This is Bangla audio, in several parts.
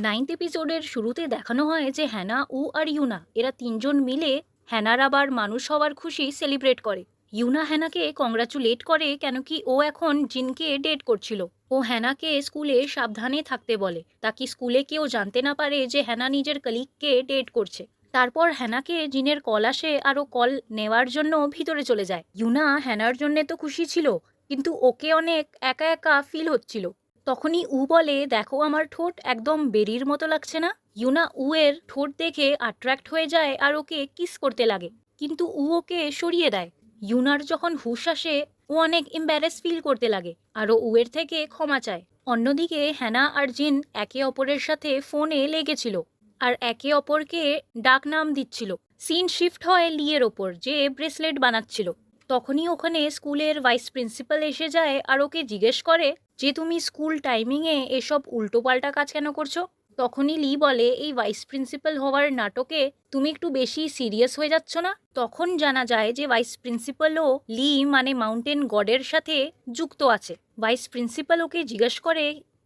9th এপিসোডের শুরুতে দেখানো হয় যে হ্যানা উ আর ইউনা এরা তিনজন মিলে হ্যানার আবার মানুষ হওয়ার খুশি সেলিব্রেট করে। ইউনা হ্যানাকে কংগ্রাচুলেট করে কেন কি ও এখন জিনকে ডেট করছিল। ও হ্যানাকে স্কুলে সাবধানে থাকতে বলে তাকে স্কুলে কেউ জানতে না পারে যে হ্যানা নিজের কলিগকে ডেট করছে। তারপর হ্যানাকে জিনের কল আসে আর ও কল নেওয়ার জন্য ভিতরে চলে যায়। ইউনা হ্যানার জন্য তো খুশি ছিল, কিন্তু ওকে অনেক একা একা ফিল হচ্ছিল। তখনই উ বলে, দেখো আমার ঠোঁট একদম বেরির মতো লাগছে না। ইউনা উ এর ঠোঁট দেখে অ্যাট্রাক্ট হয়ে যায় আর ওকে কিস করতে লাগে, কিন্তু উ ওকে সরিয়ে দেয়। ইউনার যখন হুঁশ আসে ও অনেক এম্বারেস ফিল করতে লাগে আর ও উয়ের থেকে ক্ষমা চায়। অন্যদিকে হ্যানা আর জিন একে অপরের সাথে ফোনে লেগেছিল আর একে অপরকে ডাক নাম দিচ্ছিল। সিন শিফট হয় লিয়ের ওপর যে ব্রেসলেট বানাচ্ছিল। তখনই ওখানে স্কুলের ভাইস প্রিন্সিপাল এসে যায় আর ওকে জিজ্ঞেস করে যে তুমি স্কুল টাইমিংয়ে এসব উল্টোপাল্টা কাজ কেন করছো। তখনই লি বলে, এই ভাইস প্রিন্সিপাল হওয়ার নাটকে তুমি একটু বেশি সিরিয়াস হয়ে যাচ্ছ না। তখন জানা যায় যে ভাইস প্রিন্সিপালও লি মানে মাউন্টেন গডের সাথে যুক্ত আছে। ভাইস প্রিন্সিপাল ওকে জিজ্ঞেস করে,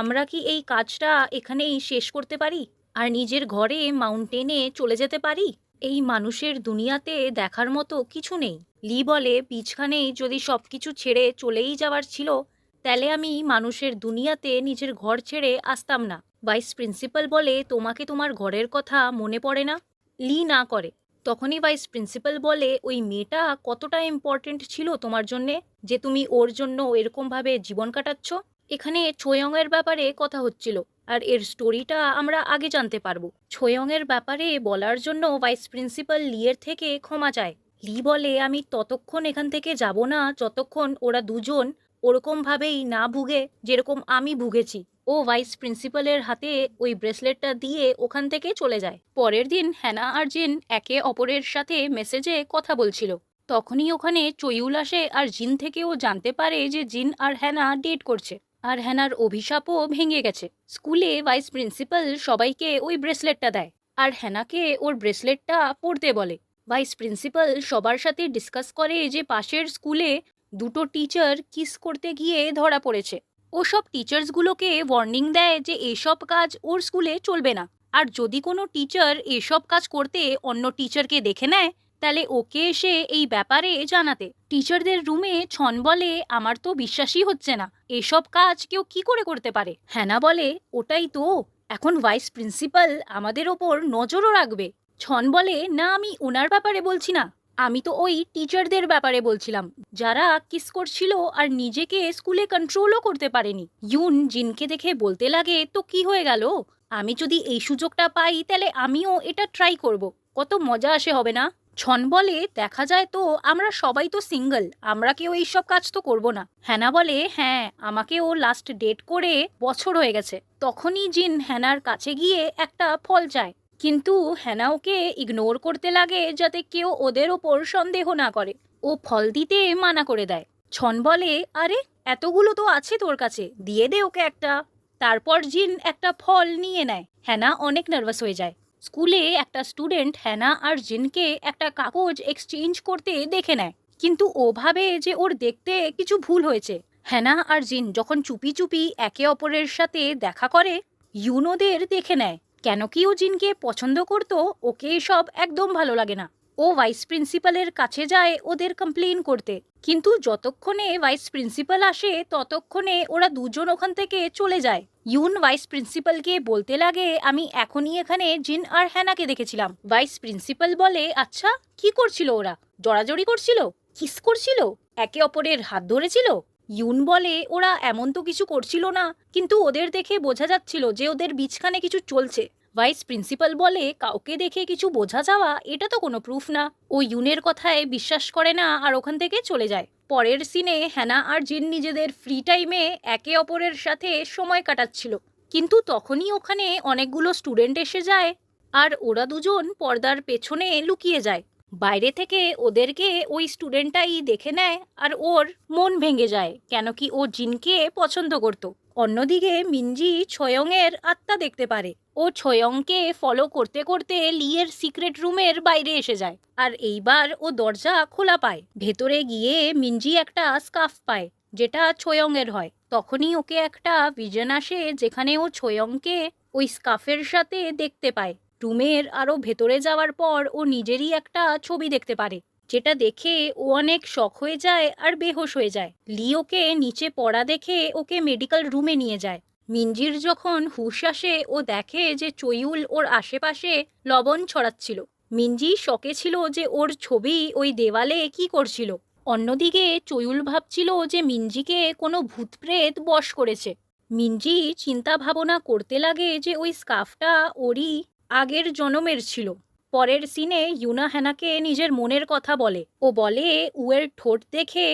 আমরা কি এই কাজটা এখানেই শেষ করতে পারি আর নিজের ঘরে মাউন্টেনে চলে যেতে পারি? এই মানুষের দুনিয়াতে দেখার মতো কিছু নেই। লি বলে, বীজখানেই যদি সব কিছু ছেড়ে চলেই যাওয়ার ছিল তাহলে আমি মানুষের দুনিয়াতে নিজের ঘর ছেড়ে আসতাম না। ভাইস প্রিন্সিপাল বলে, তোমাকে তোমার ঘরের কথা মনে পড়ে না? লি না করে। তখনই ভাইস প্রিন্সিপাল বলে, ওই মেয়েটা কতটা ইম্পর্টেন্ট ছিল তোমার জন্যে যে তুমি ওর জন্য এরকমভাবে জীবন কাটাচ্ছ। এখানে ছোয়ংয়ের ব্যাপারে কথা হচ্ছিল আর এর স্টোরিটা আমরা আগে জানতে পারবো। ছোয়ংয়ের ব্যাপারে বলার জন্য ভাইস প্রিন্সিপাল লিয়ের থেকে ক্ষমা চায়। লি বলে, আমি ততক্ষণ এখান থেকে যাব না যতক্ষণ ওরা দুজন ওরকমভাবেই না ভুগে যেরকম আমি ভুগেছি। ও ভাইস প্রিন্সিপালের হাতে ওই ব্রেসলেটটা দিয়ে ওখান থেকে চলে যায়। পরের দিন হ্যানা আর জিন একে অপরের সাথে মেসেজে কথা বলছিল। তখনই ওখানে চয়ুল আসে আর জিন থেকেও জানতে পারে যে জিন আর হ্যানা ডেট করছে আর হ্যানার অভিশাপও ভেঙে গেছে। স্কুলে ভাইস প্রিন্সিপাল সবাইকে ওই ব্রেসলেটটা দেয় আর হ্যানাকে ওর ব্রেসলেটটা পরতে বলে। ভাইস প্রিন্সিপাল সবার সাথে ডিসকাস করে যে পাশের স্কুলে দুটো টিচার কিস করতে গিয়ে ধরা পড়েছে। ও সব টিচার্সগুলোকে ওয়ার্নিং দেয় যে এসব কাজ ওর স্কুলে চলবে না, আর যদি কোনো টিচার এসব কাজ করতে অন্য টিচারকে দেখে নেয় তাহলে ওকে এসে এই ব্যাপারে জানাতে। টিচারদের রুমে ছন বলে, আমার তো বিশ্বাসই হচ্ছে না এসব কাজ কেউ কি করে করতে পারে। হ্যানা বলে, ওটাই তো, এখন ভাইস প্রিন্সিপাল আমাদের ওপর নজরও রাখবে। ছন বলে, না আমি ওনার ব্যাপারে বলছি না, আমি তো ওই টিচারদের ব্যাপারে বলছিলাম যারা কিস করছিল আর নিজেকে স্কুলে কন্ট্রোলও করতে পারেনি। ইউন জিনকে দেখে বলতে লাগে, তো কি হয়ে গেল, আমি যদি এই সুযোগটা পাই তাহলে আমিও এটা ট্রাই করব, কত মজা আসে হবে না। ছন বলে, দেখা যায় তো আমরা সবাই তো সিঙ্গেল, আমরা কেউ এইসব কাজ তো করব না। হ্যানা বলে, হ্যাঁ আমাকে ও লাস্ট ডেট করে বছর হয়ে গেছে। তখনই জিন হ্যানার কাছে গিয়ে একটা ফল চায়, কিন্তু হ্যানা ওকে ইগনোর করতে লাগে যাতে কেউ ওদের ওপর সন্দেহ না করে। ও ফল দিতে মানা করে দেয়। ছন বলে, আরে এতগুলো তো আছে তোর কাছে, দিয়ে দে ওকে একটা। তারপর জিন একটা ফল নিয়ে নেয়। হ্যানা অনেক নার্ভাস হয়ে যায়। স্কুলে একটা স্টুডেন্ট হ্যানা আর জিনকে একটা কাগজ এক্সচেঞ্জ করতে দেখে নেয়, কিন্তু ও ভাবে যে ওর দেখতে কিছু ভুল হয়েছে। হ্যানা আর জিন যখন চুপি চুপি একে অপরের সাথে দেখা করে, ইউনোদের দেখে নেয়। কেন কি ও জিনকে পছন্দ করতো, ওকে সব একদম ভালো লাগে না। ও ভাইস প্রিন্সিপালের কাছে যায় ওদের কমপ্লেন করতে, কিন্তু যতক্ষণে ভাইস প্রিন্সিপাল আসে ততক্ষণে ওরা দুজন ওখান থেকে চলে যায়। ইউন ভাইস প্রিন্সিপালকে বলতে লাগে, আমি এখনই এখানে জিন আর হ্যানাকে দেখেছিলাম। ভাইস প্রিন্সিপাল বলে, আচ্ছা কি করছিল ওরা, জড়াজড়ি করছিল, কিস করছিল, একে অপরের হাত ধরেছিল? ইউন বলে, ওরা এমন তো কিছু করছিল না, কিন্তু ওদের দেখে বোঝা যাচ্ছিল যে ওদের বিছখানে কিছু চলছে। ভাইস প্রিন্সিপাল বলে, কাউকে দেখে কিছু বোঝা যাওয়া এটা তো কোনো প্রুফ না। ও ইউনের কথায় বিশ্বাস করে না আর ওখান থেকে চলে যায়। পরের সিনে হ্যানা আর জিন নিজেদের ফ্রি টাইমে একে অপরের সাথে সময় কাটাচ্ছিল, কিন্তু তখনই ওখানে অনেকগুলো স্টুডেন্ট এসে যায় আর ওরা দুজন পর্দার পেছনে লুকিয়ে যায়। বাইরে থেকে ওদেরকে ওই স্টুডেন্টটাই দেখে নেয় আর ওর মন ভেঙে যায়, কেন কি ও জিনকে পছন্দ করত। অন্যদিকে মিনজি ছয়ংয়ের আত্মা দেখতে পারে। ও ছয়ংকে ফলো করতে করতে লিয়ের সিক্রেট রুমের বাইরে এসে যায় আর এইবার ও দরজা খোলা পায়। ভেতরে গিয়ে মিনজি একটা স্কার্ফ পায় যেটা ছয়ংয়ের হয়। তখনই ওকে একটা ভিশন আসে যেখানে ও ছয়ংকে ওই স্কার্ফের সাথে দেখতে পায়। রুমের আরও ভেতরে যাওয়ার পর ও নিজেরই একটা ছবি দেখতে পারে, যেটা দেখে ও অনেক শক হয়ে যায় আর বেহুঁশ হয়ে যায়। লি ওকে নিচে পড়া দেখে ওকে মেডিকেল রুমে নিয়ে যায়। মিঞ্জির যখন হুঁশ আসে ও দেখে যে চয়ুল ওর আশেপাশে লবণ ছড়াচ্ছিল। মিঞ্জি শকে ছিল যে ওর ছবি ওই দেওয়ালে কি করছিল। অন্যদিকে চয়ুল ভাবছিল যে মিঞ্জিকে কোনো ভূতপ্রেত বশ করেছে। মিঞ্জি চিন্তা ভাবনা করতে লাগে যে ওই স্কার্ফটা ওরই আগের জনমের ছিল। পরের সিনে ইউনা হ্যানাকে নিজের মনের কথা বলে। ও বলে উয়ের ঠোঁট দেখে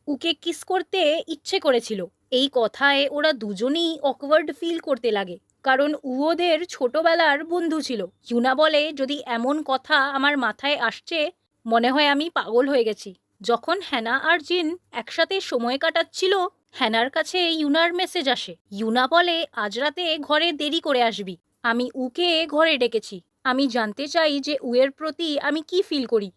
উকে কিস করতে ইচ্ছে করেছিল। এই কথায় ওরা দুজনেই অকওয়ার্ড ফিল করতে লাগে, কারণ ওদের ছোটবেলার বন্ধু ছিল। ইউনা বলে, যদি এমন কথা আমার মাথায় আসছে মনে হয় আমি পাগল হয়ে গেছি। যখন হ্যানা আর জিন একসাথে সময় কাটাচ্ছিল, হ্যানার কাছে ইউনার মেসেজ আসে। ইউনা বলে, আজ রাতে ঘরে দেরি করে আসবি, আমি উকে ঘরে ডেকেছি। আমি জানতে চাই যে উয়ের প্রতি আমি কি ফিল করি।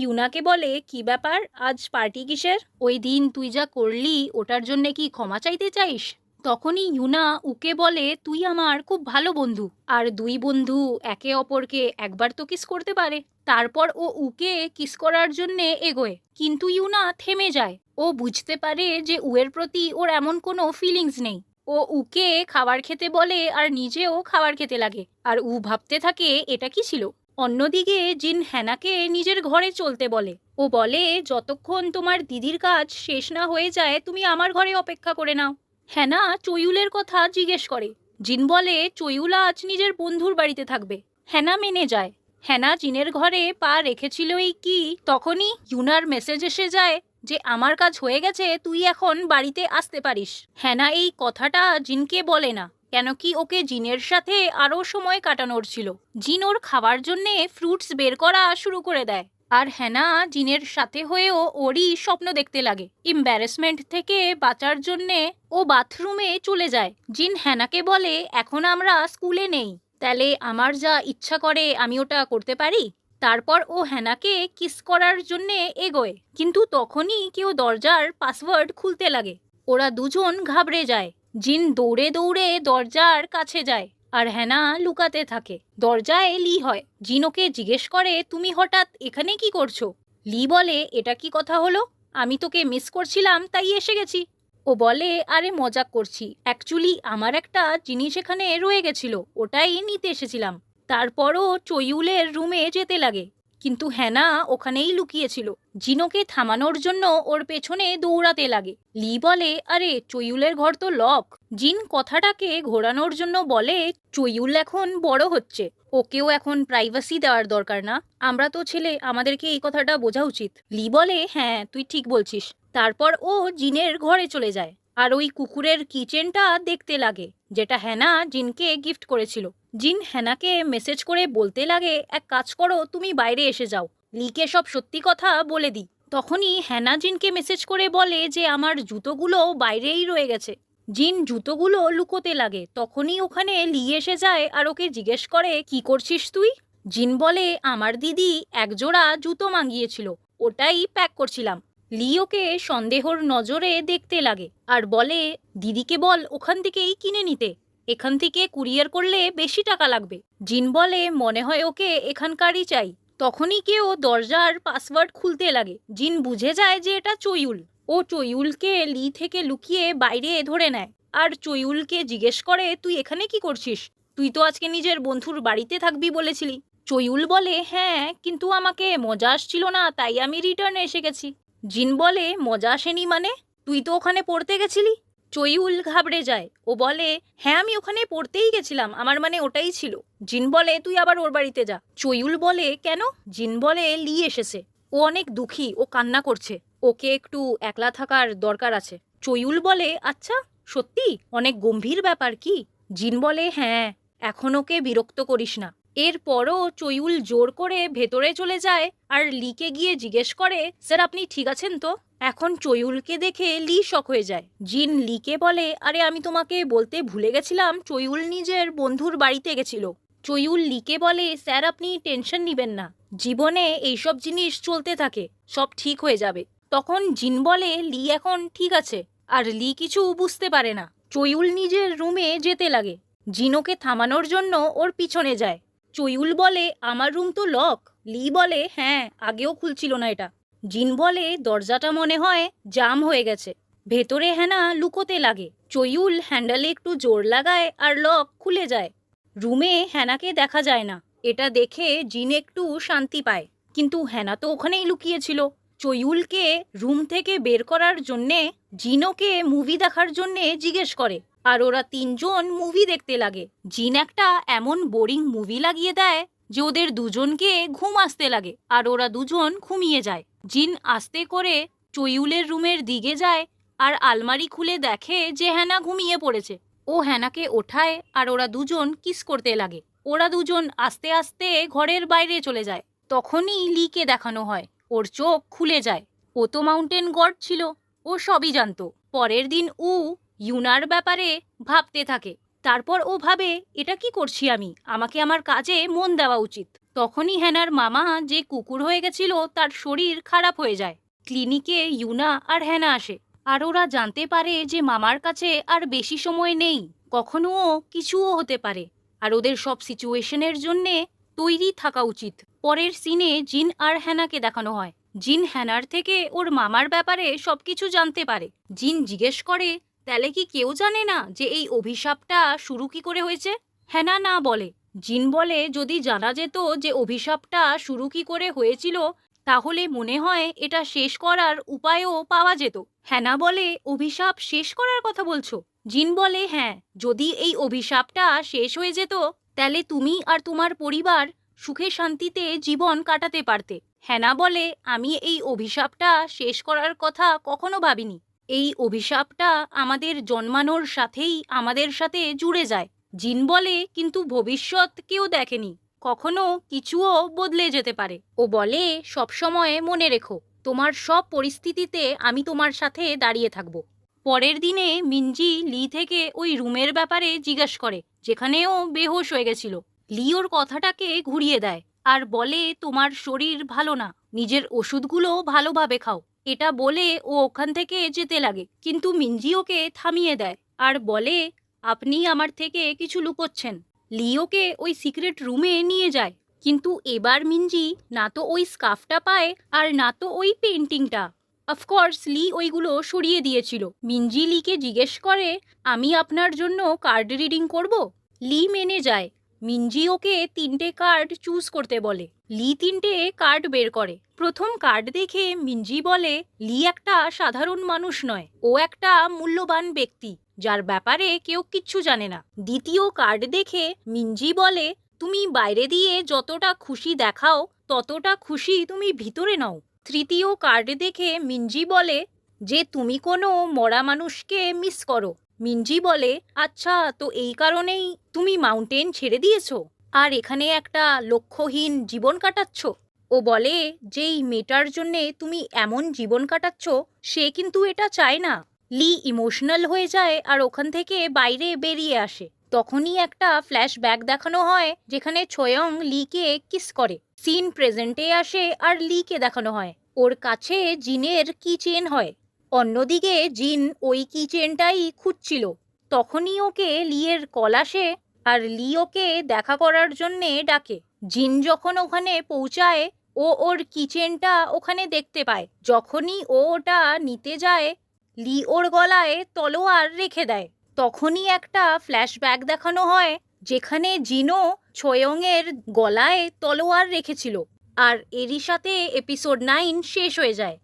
ইউনাকে বলে, কি ব্যাপার, আজ পার্টি কিসের? ওই দিন তুই যা করলি ওটার জন্যে কি ক্ষমা চাইতে চাইস? তখনই ইউনা উকে বলে, তুই আমার খুব ভালো বন্ধু, আর দুই বন্ধু একে অপরকে একবার তো কিস করতে পারে। তারপর ও উকে কিস করার জন্যে এগোয়, কিন্তু ইউনা থেমে যায়। ও বুঝতে পারে যে উয়ের প্রতি ওর এমন কোনো ফিলিংস নেই। ও উকে খাবার খেতে বলে আর নিজেও খাবার খেতে লাগে, আর ভাবতে থাকে এটা কি ছিল। অন্যদিকে জিন হ্যানাকে নিজের ঘরে চলতে বলে। ও বলে, যতক্ষণ তোমার দিদির কাজ শেষ না হয়ে যায় তুমি আমার ঘরে অপেক্ষা করে নাও। হ্যানা চয়ুলের কথা জিজ্ঞেস করে। জিন বলে, চয়ুল আজ নিজের বন্ধুর বাড়িতে থাকবে। হ্যানা মেনে যায়। হ্যানা জিনের ঘরে পা রেখেছিলই কি তখনই ইউনার মেসেজ এসে যায় যে আমার কাজ হয়ে গেছে, তুই এখন বাড়িতে আসতে পারিস। হ্যানা এই কথাটা জিনকে বলে না, কেন কি ওকে জিনের সাথে আরও সময় কাটানোর ছিল। জিন ওর খাওয়ার জন্যে ফ্রুটস বের করা শুরু করে দেয়, আর হ্যানা জিনের সাথে হয়েও ওরই স্বপ্ন দেখতে লাগে। এম্বারেসমেন্ট থেকে বাঁচার জন্যে ও বাথরুমে চলে যায়। জিন হ্যানাকে বলে, এখন আমরা স্কুলে নেই, তাহলে আমার যা ইচ্ছা করে আমি ওটা করতে পারি। তারপর ও হ্যানাকে কিস করার জন্যে এগোয়, কিন্তু তখনই কেউ দরজার পাসওয়ার্ড খুলতে লাগে। ওরা দুজন ঘাবড়ে যায়। জিন দৌড়ে দৌড়ে দরজার কাছে যায়, আর হ্যানা লুকাতে থাকে। দরজায় লি হয়। জিন ওকে জিজ্ঞেস করে, তুমি হঠাৎ এখানে কি করছো? লি বলে, এটা কি কথা হলো? আমি তোকে মিস করছিলাম তাই এসে গেছি। ও বলে, আরে মজাক করছি, অ্যাকচুয়ালি আমার একটা জিনিস এখানে রয়ে গেছিল, ওটাই নিতে এসেছিলাম। তারপরও চয়ুলের রুমে যেতে লাগে, কিন্তু হ্যানা ওখানেই লুকিয়েছিল। জিনোকে থামানোর জন্য ওর পেছনে দৌড়াতে লাগে। লি বলে, আরে চয়ুলের ঘর তো লক। জিন কথাটাকে ঘোরানোর জন্য বলে, চয়ুল এখন বড় হচ্ছে, ওকেও এখন প্রাইভেসি দেওয়ার দরকার না? আমরা তো ছেলে, আমাদেরকে এই কথাটা বোঝা উচিত। লি বলে, হ্যাঁ তুই ঠিক বলছিস। তারপর ও জিনের ঘরে চলে যায় আর ওই কুকুরের কিচেনটা দেখতে লাগে, যেটা হ্যানা জিনকে গিফট করেছিল। জিন হ্যানাকে মেসেজ করে বলতে লাগে, এক কাজ করো, তুমি বাইরে এসে যাও, লিকে সব সত্যি কথা বলে দিই। তখনই হ্যানা জিনকে মেসেজ করে বলে যে আমার জুতোগুলো বাইরেই রয়ে গেছে। জিন জুতোগুলো লুকোতে লাগে। তখনই ওখানে লি এসে যায় আর ওকে জিজ্ঞেস করে, কি করছিস তুই? জিন বলে, আমার দিদি একজোড়া জুতো মাগিয়েছিল, ওটাই প্যাক করছিলাম। লি ওকে সন্দেহর নজরে দেখতে লাগে আর বলে, দিদিকে বল ওখান থেকেই কিনে নিতে, এখান থেকে কুরিয়ার করলে বেশি টাকা লাগবে। জিন বলে, মনে হয় ওকে এখানকারই চাই। তখনই কেউ দরজার পাসওয়ার্ড খুলতে লাগে। জিন বুঝে যায় যে এটা চয়ুল। ও চয়ুলকে লি থেকে লুকিয়ে বাইরে ধরে নেয় আর চয়ুলকে জিজ্ঞেস করে, তুই এখানে কি করছিস? তুই তো আজকে নিজের বন্ধুর বাড়িতে থাকবি বলেছিলি। চয়ুল বলে, হ্যাঁ, কিন্তু আমাকে মজা আসছিল না তাই আমি রিটার্নে এসে গেছি। জিন বলে, মজা আসেনি মানে? তুই তো ওখানে পড়তে গেছিলি। চয়ুল ঘাবড়ে যায়। ও বলে, হ্যাঁ আমি ওখানে পড়তেই গেছিলাম, আমার মানে ওটাই ছিল। জিন বলে, তুই আবার ওর বাড়িতে যা। চয়ুল বলে, কেন? জিন বলে, লি এসেছে, ও অনেক দুঃখী, ও কান্না করছে, ওকে একটু একলা থাকার দরকার আছে। চয়ুল বলে, আচ্ছা সত্যি? অনেক গম্ভীর ব্যাপার কি? জিন বলে, হ্যাঁ, এখন ওকে বিরক্ত করিস না। এরপরও চয়ুল জোর করে ভেতরে চলে যায় আর লিকে গিয়ে জিজ্ঞেস করে, স্যার আপনি ঠিক আছেন তো? এখন চয়ুলকে দেখে লি শক হয়ে যায়। জিন লিকে বলে, আরে আমি তোমাকে বলতে ভুলে গেছিলাম, চয়ুল নিজের বন্ধুর বাড়িতে গেছিল। চয়ুল লিকে বলে, স্যার আপনি টেনশন নিবেন না, জীবনে এইসব জিনিস চলতে থাকে, সব ঠিক হয়ে যাবে। তখন জিন বলে, লি এখন ঠিক আছে, আর লি কিছু বুঝতে পারে না। চয়ুল নিজের রুমে যেতে লাগে। জিনোকে থামানোর জন্য ওর পিছনে যায়। চয়ুল বলে আমার রুম তো লক। লি বলে হ্যাঁ, আগেও খুলছিল না এটা। জিন বলে দরজাটা মনে হয় জাম হয়ে গেছে। ভেতরে হ্যানা লুকোতে লাগে। চয়ুল হ্যান্ডেলে একটু জোর লাগায় আর লক খুলে যায়। রুমে হ্যানাকে দেখা যায় না। এটা দেখে জিন একটু শান্তি পায়, কিন্তু হ্যানা তো ওখানেই লুকিয়েছিল। চয়ুলকে রুম থেকে বের করার জন্যে জিনোকে মুভি দেখার জন্যে জিজ্ঞেস করে, আর ওরা তিনজন মুভি দেখতে লাগে। জিন একটা এমন বোরিং মুভি লাগিয়ে দেয় যে ওদের দুজনকে ঘুম আসতে লাগে, আর ওরা দুজন ঘুমিয়ে যায়। জিন আস্তে করে চয়ুলের রুমের দিকে যায় আর আলমারি খুলে দেখে যে হ্যানা ঘুমিয়ে পড়েছে। ও হ্যানাকে ওঠায় আর ওরা দুজন কিস করতে লাগে। ওরা দুজন আস্তে আস্তে ঘরের বাইরে চলে যায়। তখনই লিকে দেখানো হয়। ওর চোখ খুলে যায়। ও তো মাউন্টেন গড ছিল, ও সবই জানতো। পরের দিন ইউনার ব্যাপারে ভাবতে থাকে। তারপর ও ভাবে, এটা কি করছি আমি, আমাকে আমার কাজে মন দেওয়া উচিত। তখনই হ্যানার মামা যে কুকুর হয়ে গেছিল তার শরীর খারাপ হয়ে যায়। ক্লিনিকে ইউনা আর হ্যানা আসে, আর ওরা জানতে পারে যে মামার কাছে আর বেশি সময় নেই, কখনো কিছুও হতে পারে, আর ওদের সব সিচুয়েশনের জন্যে তৈরি থাকা উচিত। পরের সিনে জিন আর হ্যানাকে দেখানো হয়। জিন হ্যানার থেকে ওর মামার ব্যাপারে সবকিছু জানতে পারে। জিন জিজ্ঞেস করে, তাহলে কি কেউ জানে না যে এই অভিশাপটা শুরু কি করে হয়েছে? হ্যানা না বলে। জিন বলে, যদি জানা যেত যে অভিশাপটা শুরু কি করে হয়েছিল, তাহলে মনে হয় এটা শেষ করার উপায়ও পাওয়া যেত। হ্যানা বলে, অভিশাপ শেষ করার কথা বলছো? জিন বলে, হ্যাঁ, যদি এই অভিশাপটা শেষ হয়ে যেত তাহলে তুমি আর তোমার পরিবার সুখে শান্তিতে জীবন কাটাতে পারতে। হ্যানা বলে, আমি এই অভিশাপটা শেষ করার কথা কখনো ভাবিনি। এই অভিশাপটা আমাদের জন্মানোর সাথেই আমাদের সাথে জুড়ে যায়। জিন বলে, কিন্তু ভবিষ্যৎ কেউ দেখেনি, কখনো কিছুও বদলে যেতে পারে। ও বলে, সবসময় মনে রেখো, তোমার সব পরিস্থিতিতে আমি তোমার সাথে দাঁড়িয়ে থাকব। পরের দিনে মিনজি লি থেকে ওই রুমের ব্যাপারে জিজ্ঞাসা করে, যেখানে ও বেহোশ হয়ে গেছিল। লি ওর কথাটাকে ঘুরিয়ে দেয় আর বলে, তোমার শরীর ভালো না, নিজের ওষুধগুলো ভালোভাবে খাও। এটা বলে ও ওখান থেকে যেতে লাগে, কিন্তু মিনজি ওকে থামিয়ে দেয় আর বলে, আপনি আমার থেকে কিছু লুকোচ্ছেন। লি ওকে ওই সিক্রেট রুমে নিয়ে যায়, কিন্তু এবার মিনজি না তো ওই স্কার্ফটা পায় আর না তো ওই পেন্টিংটা। অফকোর্স লি ওইগুলো সরিয়ে দিয়েছিল। মিনজি লিকে জিজ্ঞেস করে, আমি আপনার জন্য কার্ড রিডিং করব? লি মেনে যায়। মিনজি ওকে 3টে কার্ড চুজ করতে বলে। লি 3টে কার্ড বের করে। প্রথম কার্ড দেখে মিনজি বলে, লি একটা সাধারণ মানুষ নয়, ও একটা মূল্যবান ব্যক্তি যার ব্যাপারে কেউ কিচ্ছু জানে না। দ্বিতীয় কার্ড দেখে মিনজি বলে, তুমি বাইরে দিয়ে যতটা খুশি দেখাও ততটা খুশি তুমি ভিতরে নাও। তৃতীয় কার্ড দেখে মিনজি বলে যে তুমি কোনো মরা মানুষকে মিস করো। মিনজি বলে, আচ্ছা, তো এই কারণেই তুমি মাউন্টেন ছেড়ে দিয়েছো আর এখানে একটা লক্ষ্যহীন জীবন কাটাচ্ছ? ও বলে, যেই মেয়েটার জন্যে তুমি এমন জীবন কাটাচ্ছ সে কিন্তু এটা চায় না। লি ইমোশনাল হয়ে যায় আর ওখান থেকে বাইরে বেরিয়ে আসে। তখনই একটা ফ্ল্যাশব্যাক দেখানো হয় যেখানে ছয়ং লিকে কিস করে। সিন প্রেজেন্টে আসে আর লিকে দেখানো হয় ওর কাছে জিনের কি চেন হয়। অন্যদিকে জিন ওই কি চেনটাই খুঁজছিল। তখনই ওকে লিয়ের কল আসে আর লি ওকে দেখা করার জন্যে ডাকে। জিন যখন ওখানে পৌঁছায় ও ওর কিচেনটা ওখানে দেখতে পায়। যখনই ও ওটা নিতে যায় লি ওর গলায় তলোয়ার রেখে দেয়। তখনই একটা ফ্ল্যাশব্যাক দেখানো হয় যেখানে জিনও ছয়ংয়ের গলায় তলোয়ার রেখেছিল। আর এরই সাথে এপিসোড 9 শেষ হয়ে যায়।